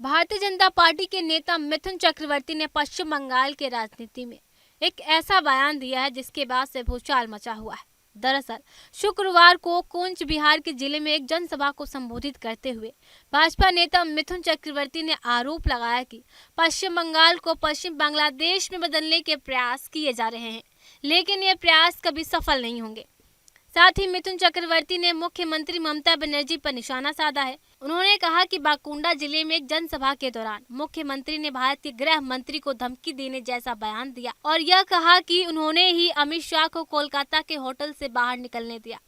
Bharatiya Janata party के नेता मिथुन चक्रवर्ती ने पश्चिम बंगाल के राजनीति में एक ऐसा बयान दिया है जिसके बाद से भूचाल मचा हुआ है। दरअसल शुक्रवार को कूच बिहार के जिले में एक जनसभा को संबोधित करते हुए भाजपा नेता मिथुन चक्रवर्ती ने आरोप लगाया कि पश्चिम बंगाल को पश्चिम बांग्लादेश में बदलने के प्रयास किए जा रहे हैं, लेकिन ये प्रयास कभी सफल नहीं होंगे। साथ ही मिथुन चक्रवर्ती ने मुख्यमंत्री ममता बनर्जी पर निशाना साधा है। उन्होंने कहा कि बाकुंडा जिले में एक जनसभा के दौरान मुख्यमंत्री ने भारत के गृह मंत्री को धमकी देने जैसा बयान दिया और यह कहा कि उन्होंने ही अमित शाह को कोलकाता के होटल से बाहर निकलने दिया।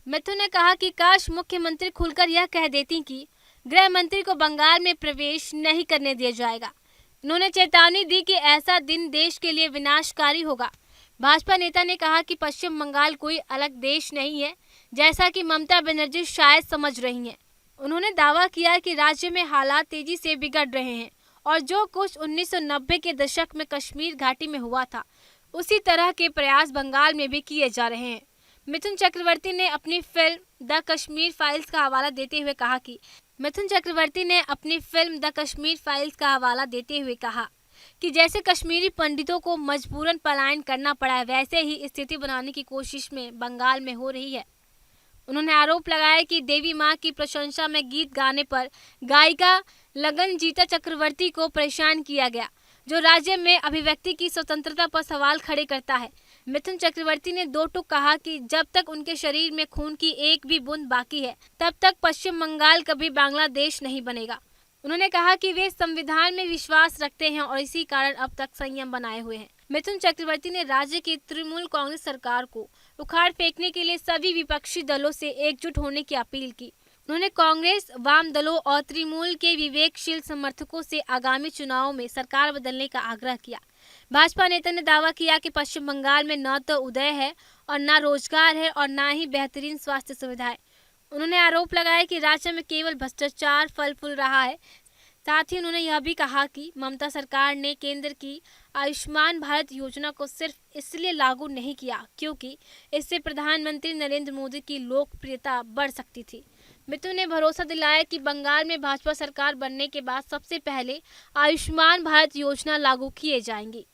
मिथुन ने कहा कि काश मुख्यमंत्री खुलकर यह कह देती कि गृह मंत्री को बंगाल में प्रवेश नहीं करने दिया जाएगा। उन्होंने चेतावनी दी कि ऐसा दिन देश के लिए विनाशकारी होगा। भाजपा नेता ने कहा कि पश्चिम बंगाल कोई अलग देश नहीं है, जैसा कि ममता बनर्जी शायद समझ रही हैं। उन्होंने दावा किया कि राज्य में हालात तेजी से बिगड़ रहे हैं और जो कुछ 1990 के दशक में कश्मीर घाटी में हुआ था, उसी तरह के प्रयास बंगाल में भी किए जा रहे हैं। मिथुन चक्रवर्ती ने अपनी फिल्म द कश्मीर फाइल्स का हवाला देते हुए कहा कि जैसे कश्मीरी पंडितों को मजबूरन पलायन करना पड़ा है, वैसे ही स्थिति बनाने की कोशिश में बंगाल में हो रही है। उन्होंने आरोप लगाया कि देवी मां की प्रशंसा में गीत गाने पर गायिका लगनजीता चक्रवर्ती को परेशान किया गया, जो राज्य में अभिव्यक्ति की स्वतंत्रता पर सवाल खड़े करता है। मिथुन चक्रवर्ती ने दो टूक कहा कि जब तक उनके शरीर में खून की एक भी बूंद बाकी है, तब तक पश्चिम बंगाल कभी बांग्लादेश नहीं बनेगा। उन्होंने कहा कि वे संविधान में विश्वास रखते हैं और इसी कारण अब तक संयम बनाए हुए हैं। मिथुन चक्रवर्ती ने राज्य की तृणमूल कांग्रेस सरकार को उखाड़ फेंकने के लिए सभी विपक्षी दलों से एकजुट होने की अपील की। उन्होंने कांग्रेस, वाम दलों और तृणमूल के विवेकशील समर्थकों से आगामी चुनावों में सरकार बदलने का आग्रह किया। भाजपा नेता ने दावा किया कि पश्चिम बंगाल में न तो उदय है और न रोजगार है और न ही बेहतरीन स्वास्थ्य सुविधाएं। उन्होंने आरोप लगाया कि राज्य में केवल भ्रष्टाचार फल फूल रहा है। साथ ही उन्होंने यह भी कहा कि ममता सरकार ने केंद्र की आयुष्मान भारत योजना को सिर्फ इसलिए लागू नहीं किया क्योंकि इससे प्रधानमंत्री नरेंद्र मोदी की लोकप्रियता बढ़ सकती थी। मिथुन ने भरोसा दिलाया कि बंगाल में भाजपा सरकार बनने के बाद सबसे पहले आयुष्मान भारत योजना लागू किए जाएंगी।